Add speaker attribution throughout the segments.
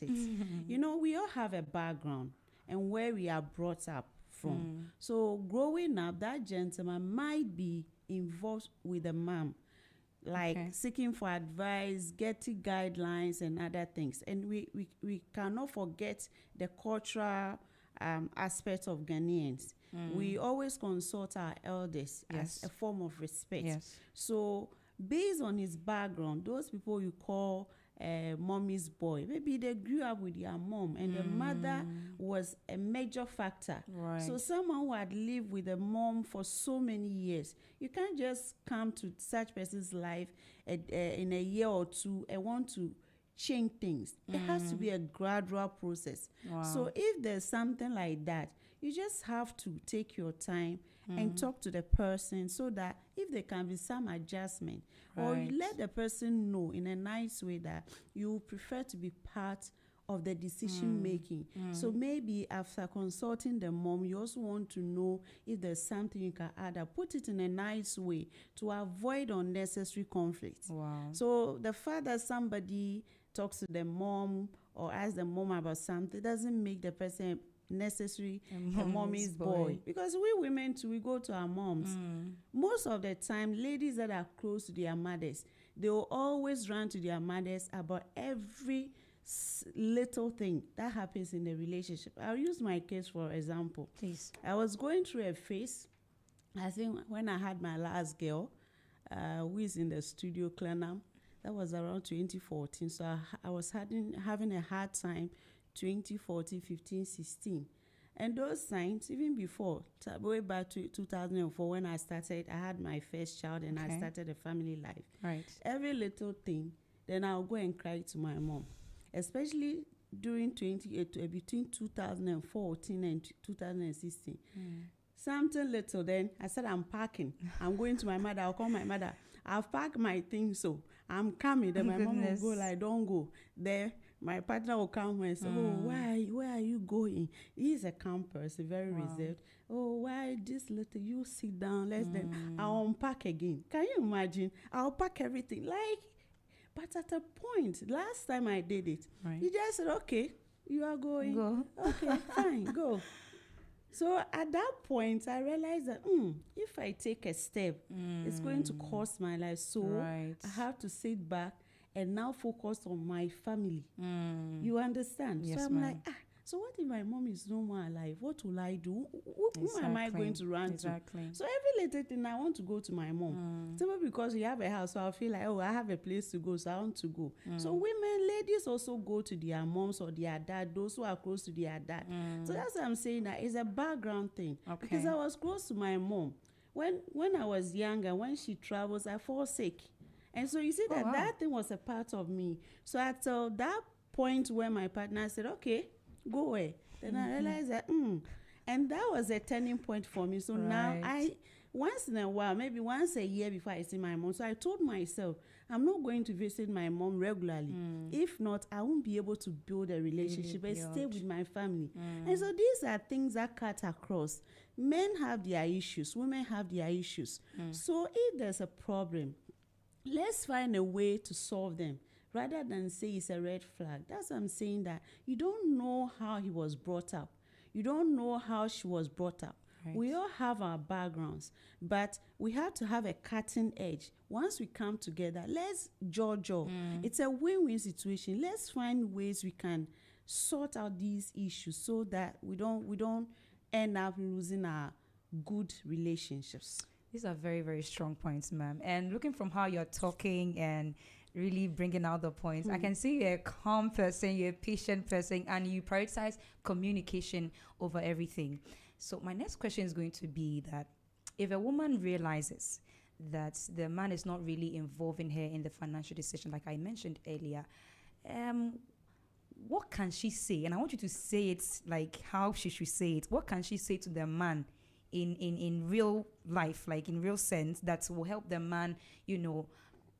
Speaker 1: about it. You know, we all have a background and where we are brought up from. So growing up, that gentleman might be involved with the mom, like seeking for advice, getting guidelines and other things. And we cannot forget the cultural aspect of Ghanaians. We always consult our elders as a form of respect. So based on his background, those people you call mommy's boy, maybe they grew up with their mom and the mother was a major factor. So someone who had lived with a mom for so many years, you can't just come to such person's life in a year or two and want to change things. It has to be a gradual process. So if there's something like that, you just have to take your time and talk to the person so that if there can be some adjustment, or you let the person know in a nice way that you prefer to be part of the decision making. So maybe after consulting the mom, you also want to know if there's something you can add up. Put it in a nice way to avoid unnecessary conflict. So the fact that somebody talks to the mom or asks the mom about something doesn't make the person necessary a mommy's boy. Because we women too, we go to our moms. Most of the time, ladies that are close to their mothers, they will always run to their mothers about every little thing that happens in the relationship. I'll use my case for example.
Speaker 2: Please.
Speaker 1: I was going through a phase, I think when I had my last girl, who is in the studio, Clenham. That was around 2014. So I was having a hard time 2014, 15, 16. And those signs, even before, way back to 2004 when I had my first child and I started a family life. Every little thing, then I'll go and cry to my mom. Especially during between 2014 and 2016. Something little, then I said, I'm packing. I'm going to my mother. I'll call my mother. I've packed my things, so I'm coming. Then my mom will go like, don't go. There, my partner will come and say, oh, where are you going? He's a calm person, very reserved. Oh, why this little? You sit down. Then I'll unpack again. Can you imagine? I'll pack everything. But at a point, last time I did it, he just said, okay, you are going.
Speaker 2: Go.
Speaker 1: Okay, fine, go. So at that point, I realized that if I take a step, it's going to cost my life. So I have to sit back and now focus on my family. You understand?
Speaker 2: Yes,
Speaker 1: so I'm like, so what if my mom is no more alive? What will I do? Who am I going to run to? So every little thing, I want to go to my mom. Simply because we have a house, so I feel like, I have a place to go, so I want to go. So women, ladies also go to their moms or their dad, those who are close to their dad. So that's what I'm saying, that it's a background thing. Because I was close to my mom. When I was younger, when she travels, I fall sick. And so you see that thing was a part of me. So at that point where my partner said, okay, go away. Then I realized that, and that was a turning point for me. So now once in a while, maybe once a year before I see my mom, so I told myself, I'm not going to visit my mom regularly. If not, I won't be able to build a relationship and stay with my family. And so these are things that cut across. Men have their issues, women have their issues. So if there's a problem, let's find a way to solve them. Rather than say it's a red flag. That's what I'm saying, that you don't know how he was brought up. You don't know how she was brought up. We all have our backgrounds, but we have to have a cutting edge. Once we come together, let's judge. It's a win-win situation. Let's find ways we can sort out these issues so that we don't end up losing our good relationships.
Speaker 2: These are very, very strong points, ma'am. And looking from how you're talking and really bringing out the points, I can see you're a calm person, you're a patient person, and you prioritize communication over everything. So my next question is going to be that if a woman realizes that the man is not really involving her in the financial decision, like I mentioned earlier, what can she say? And I want you to say it like how she should say it. What can she say to the man in real life, like in real sense, that will help the man,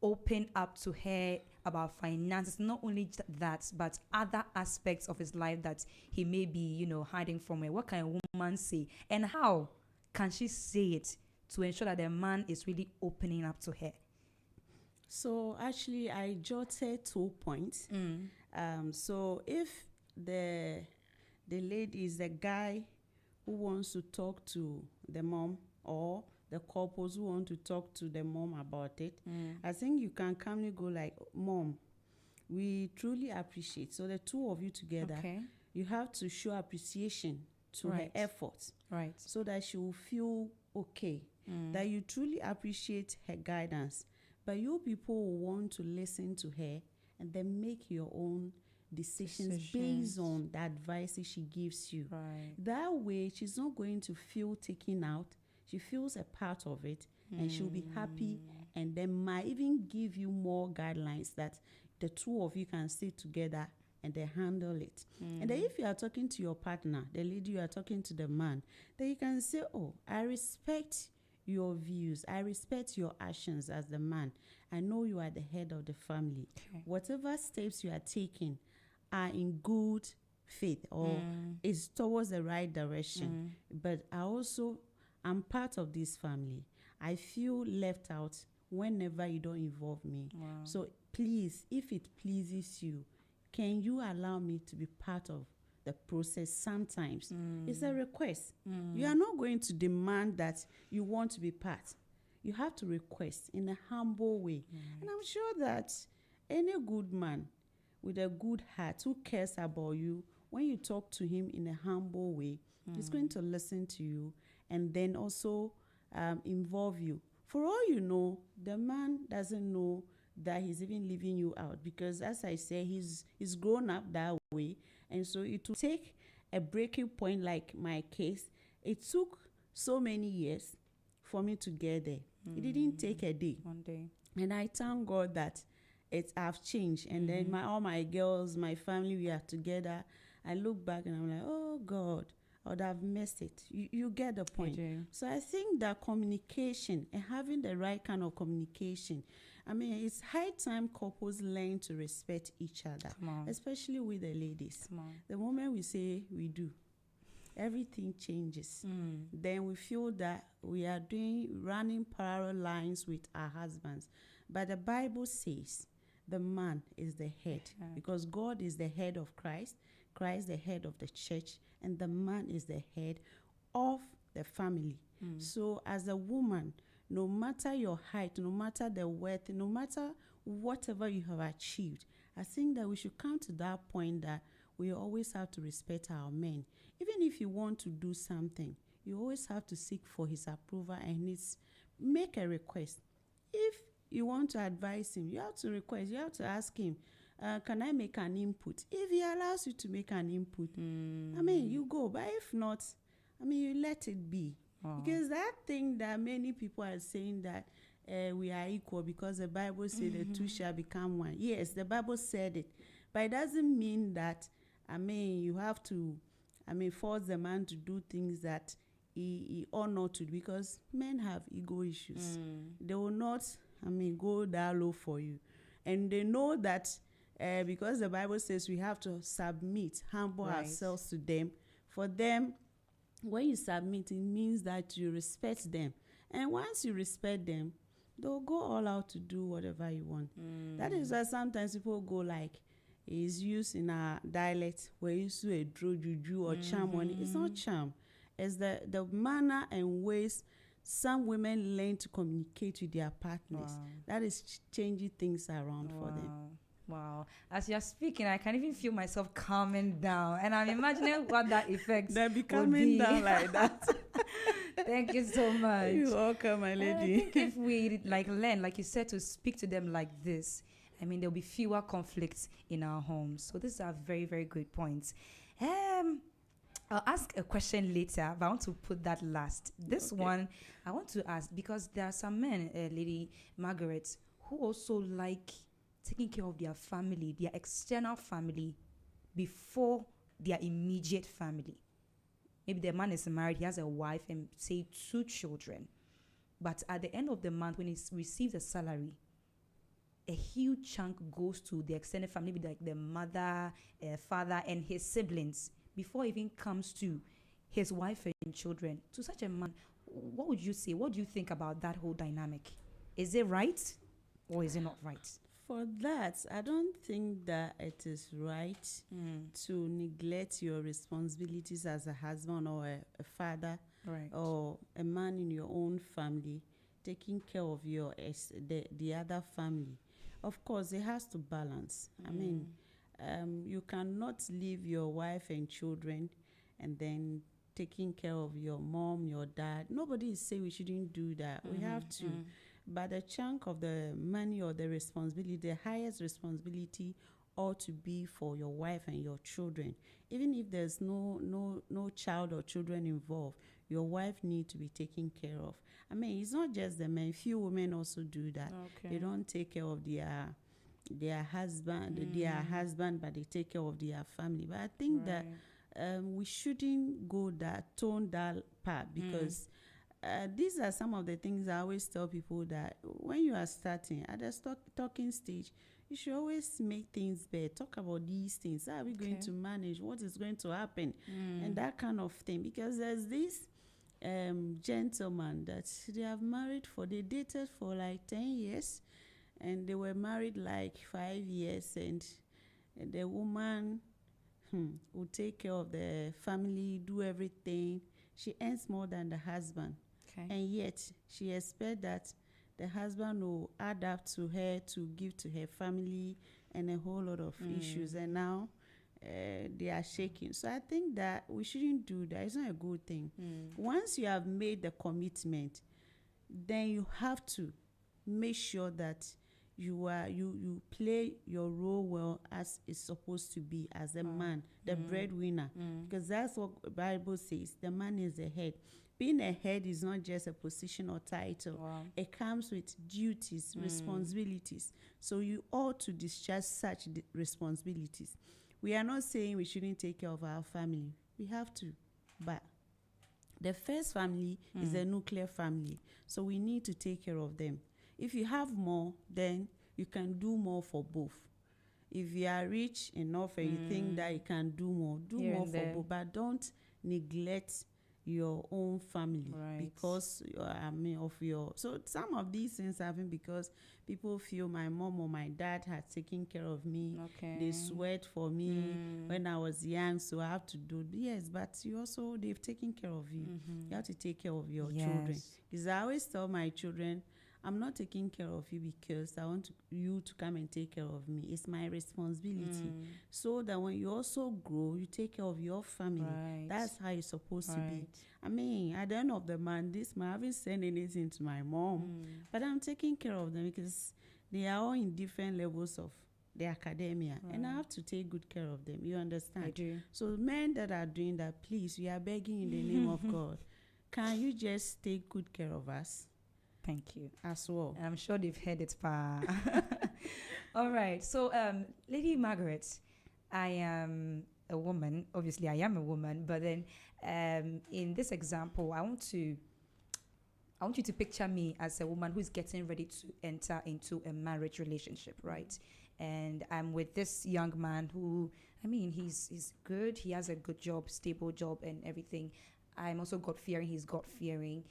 Speaker 2: open up to her about finances? Not only that, but other aspects of his life that he may be, hiding from her. What can a woman say? And how can she say it to ensure that the man is really opening up to her?
Speaker 1: So actually, I jotted 2 points. So if the lady is the guy who wants to talk to the mom, or the couples who want to talk to the mom about it, I think you can calmly go like, Mom, we truly appreciate. So the two of you together, you have to show appreciation to her efforts, so that she will feel okay, that you truly appreciate her guidance. But you people will want to listen to her and then make your own decisions based on the advice she gives you. That way, she's not going to feel taken out. She feels a part of it, and she'll be happy, and then might even give you more guidelines that the two of you can sit together and they handle it. And then if you are talking to your partner, the lady, you are talking to the man, then you can say, oh, I respect your views. I respect your actions as the man. I know you are the head of the family. Whatever steps you are taking are in good faith, or is towards the right direction. But I'm part of this family. I feel left out whenever you don't involve me. So please, if it pleases you, can you allow me to be part of the process sometimes? It's a request. You are not going to demand that you want to be part. You have to request in a humble way. And I'm sure that any good man with a good heart who cares about you, when you talk to him in a humble way, he's going to listen to you and then also involve you. For all you know, the man doesn't know that he's even leaving you out, because as I say, he's grown up that way. And so it will take a breaking point like my case. It took so many years for me to get there. It didn't take a day.
Speaker 2: One day.
Speaker 1: And I thank God that I've changed. And then all my girls, my family, we are together. I look back and I'm like, oh God, I would have missed it. You get the point. So I think that communication and having the right kind of communication, I mean, it's high time couples learn to respect each other, especially with the ladies. The moment we say we do, everything changes. Then we feel that we are running parallel lines with our husbands. But the Bible says the man is the head, because God is the head of Christ, Christ the head of the church, and the man is the head of the family. So as a woman, no matter your height, no matter the worth, no matter whatever you have achieved, I think that we should come to that point that we always have to respect our men. Even if you want to do something, you always have to seek for his approval and make a request. If you want to advise him, you have to request, you have to ask him, can I make an input? If he allows you to make an input, I mean, you go. But if not, I mean, you let it be. Because that thing that many people are saying that we are equal because the Bible said the two shall become one. Yes, the Bible said it. But it doesn't mean that, I mean, you have to, I mean, force the man to do things that he ought not to, because men have ego issues. They will not, I mean, go that low for you. And they know that because the Bible says we have to submit, humble ourselves to them. For them, when you submit, it means that you respect them. And once you respect them, they'll go all out to do whatever you want. That is why sometimes people go like, it's used in our dialect, where you say a draw juju or charm on it. It's not charm. It's the manner and ways some women learn to communicate with their partners. That is changing things around for them.
Speaker 2: Wow. As you're speaking, I can even feel myself calming down. And I'm imagining what that effect
Speaker 1: They'll be calming down like that.
Speaker 2: Thank you so much.
Speaker 1: You're welcome, my lady.
Speaker 2: I think if we learn, like you said, to speak to them like this, I mean, there'll be fewer conflicts in our homes. So these are very, very good points. I'll ask a question later, but I want to put that last. This one, I want to ask, because there are some men, Lady Margaret, who also like taking care of their family, their external family, before their immediate family. Maybe the man is married, he has a wife and, say, 2 children. But at the end of the month, when he receives a salary, a huge chunk goes to the extended family, like the mother, father, and his siblings, before it even comes to his wife and children. To such a man, what would you say? What do you think about that whole dynamic? Is it right or is it not right?
Speaker 1: For that, I don't think that it is right to neglect your responsibilities as a husband or a father,
Speaker 2: Right.
Speaker 1: or a man in your own family, taking care of the other family. Of course, it has to balance. I mean, you cannot leave your wife and children and then taking care of your mom, your dad. Nobody is saying we shouldn't do that. We have to. But the chunk of the money or the responsibility, the highest responsibility ought to be for your wife and your children. Even if there's no child or children involved, your wife needs to be taken care of. I mean, it's not just the men. Few women also do that.
Speaker 2: Okay.
Speaker 1: They don't take care of their husband, but they take care of their family. But I think that we shouldn't tone that part, because these are some of the things I always tell people, that when you are starting at the talking stage, you should always make things better. Talk about these things. How are we going to manage? What is going to happen? And that kind of thing. Because there's this gentleman that they dated for like 10 years, and they were married like 5 years, and the woman would take care of the family, do everything. She earns more than the husband.
Speaker 2: Okay.
Speaker 1: And yet she expects that the husband will add up to her to give to her family, and a whole lot of issues. And now they are shaking. So I think that we shouldn't do that. It's not a good thing. Once you have made the commitment, then you have to make sure that you play your role well, as it's supposed to be, as a man, the breadwinner. Because that's what the Bible says. The man is the head. Being a head is not just a position or title.
Speaker 2: Wow.
Speaker 1: It comes with duties, responsibilities. So you ought to discharge such responsibilities. We are not saying we shouldn't take care of our family. We have to. But the first family is a nuclear family. So we need to take care of them. If you have more, then you can do more for both. If you are rich enough and you think that you can do more for both. But don't neglect your own family, because of your. So some of these things happen because people feel my mom or my dad had taken care of me. They sweat for me when I was young, so I have to do. Yes, but they've taken care of you. You have to take care of your children. Because I always tell my children, I'm not taking care of you because I want you to come and take care of me. It's my responsibility. So that when you also grow, you take care of your family. That's how it's supposed to be. I mean, at the end of the month, I haven't sent anything to my mom, but I'm taking care of them because they are all in different levels of the academia, and I have to take good care of them. You understand?
Speaker 2: I do.
Speaker 1: So men that are doing that, please, we are begging in the name of God. Can you just take good care of us?
Speaker 2: Thank you.
Speaker 1: As well.
Speaker 2: I'm sure they've heard it, Pa. All right. So, Lady Margaret, I am a woman. Obviously, I am a woman. But then, in this example, I want you to picture me as a woman who's getting ready to enter into a marriage relationship, right? And I'm with this young man who, I mean, he's good. He has a good job, stable job, and everything. I'm also God-fearing. He's God-fearing.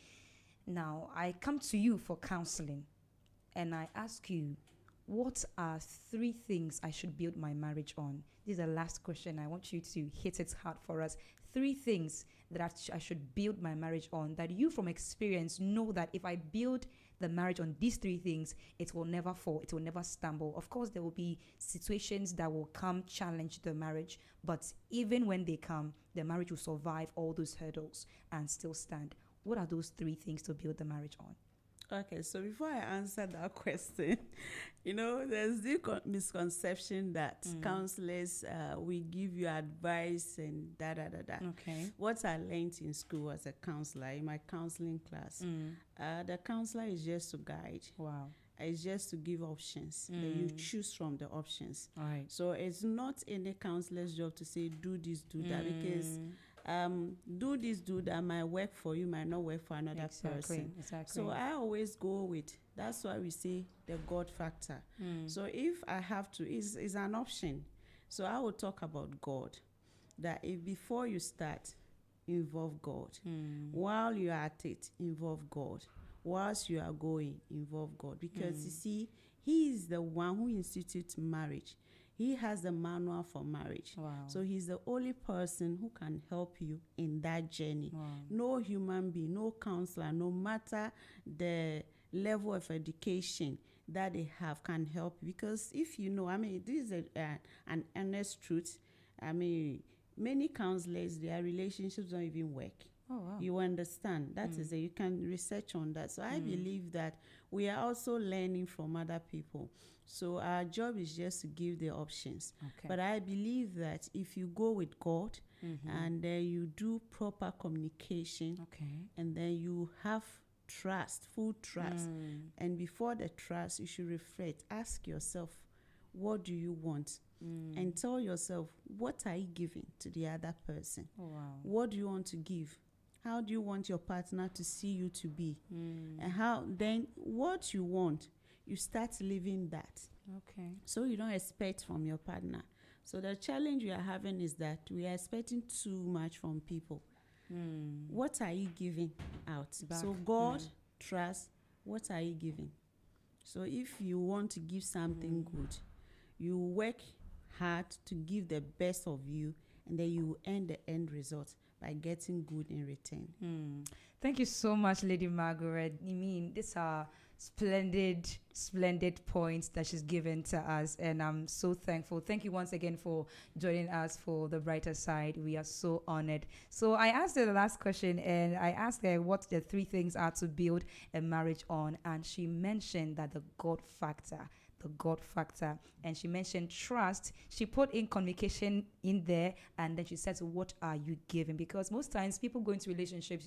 Speaker 2: Now, I come to you for counseling, and I ask you, what are 3 things I should build my marriage on? This is the last question. I want you to hit it hard for us. 3 things that I should build my marriage on, that you from experience know that if I build the marriage on these 3 things, it will never fall, it will never stumble. Of course, there will be situations that will come challenge the marriage, but even when they come, the marriage will survive all those hurdles and still stand. What are those 3 things to build the marriage on?
Speaker 1: Okay, so before I answer that question, there's the misconception that counselors will give you advice and da-da-da-da.
Speaker 2: Okay.
Speaker 1: What I learned in school as a counselor, in my counseling class, the counselor is just to guide.
Speaker 2: Wow.
Speaker 1: It's just to give options. Then you choose from the options.
Speaker 2: All right.
Speaker 1: So it's not any counselor's job to say, do this, do that, because do this, do that might work for you, might not work for another person.
Speaker 2: Exactly.
Speaker 1: So I always go with, that's why we say the God factor. So if I have to, it's an option. So I will talk about God. That if before you start, involve God. While you are at it, involve God. Whilst you are going, involve God. Because you see, he is the one who institutes marriage. He has the manual for marriage.
Speaker 2: Wow.
Speaker 1: So he's the only person who can help you in that journey.
Speaker 2: Wow.
Speaker 1: No human being, no counselor, no matter the level of education that they have, can help you. Because if you know, I mean, this is an honest truth. I mean, many counselors, their relationships don't even work.
Speaker 2: Oh, wow.
Speaker 1: You understand? That is it. You can research on that. So I believe that we are also learning from other people. So our job is just to give the options.
Speaker 2: Okay.
Speaker 1: But I believe that if you go with God and then you do proper communication, and then you have trust, full trust, and before the trust, you should reflect. Ask yourself, what do you want? And tell yourself, what are you giving to the other person?
Speaker 2: Oh, wow.
Speaker 1: What do you want to give? How do you want your partner to see you to be? And how then what you want, you start living that.
Speaker 2: Okay.
Speaker 1: So you don't expect from your partner. So the challenge we are having is that we are expecting too much from people. What are you giving out?
Speaker 2: Back.
Speaker 1: So God, trust, what are you giving? So if you want to give something good, you work hard to give the best of you, and then you earn the end result by getting good in return.
Speaker 2: Thank you so much, Lady Margaret. I mean, these are splendid points that she's given to us, and I'm so thankful. Thank you once again for joining us for The Brighter Side. We are so honored. So I asked her the last question, and I asked her what the 3 things are to build a marriage on, and she mentioned that the God factor, and she mentioned trust. She put in communication in there, and then she said, so what are you giving? Because most times people go into relationships,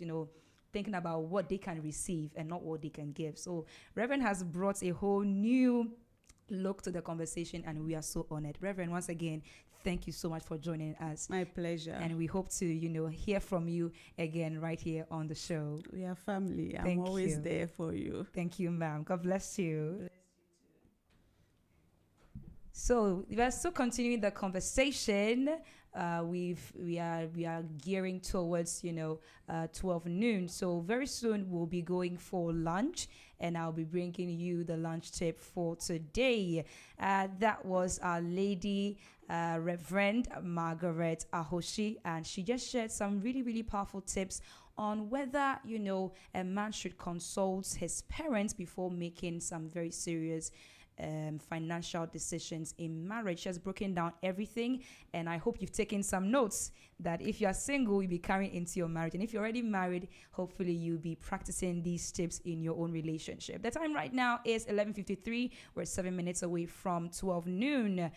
Speaker 2: thinking about what they can receive and not what they can give. So Reverend has brought a whole new look to the conversation, and we are so honored. Reverend, once again, thank you so much for joining us.
Speaker 1: My pleasure.
Speaker 2: And we hope to, hear from you again right here on the show.
Speaker 1: We are family. I'm always there for you.
Speaker 2: Thank you, ma'am. God bless you. So we are still continuing the conversation. We are gearing towards 12 noon. So very soon we'll be going for lunch, and I'll be bringing you the lunch tip for today. That was our lady, Reverend Margaret Ahoshie, and she just shared some really, really powerful tips on whether a man should consult his parents before making some very serious financial decisions in marriage. She has broken down everything, and I hope you've taken some notes that if you are single, you'll be carrying into your marriage, and if you're already married, hopefully you'll be practicing these tips in your own relationship. The time right now is 11:53. We're 7 minutes away from 12 noon.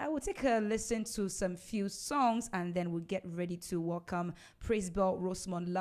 Speaker 2: We'll take a listen to some few songs, and then we'll get ready to welcome Praise Bell Rosemont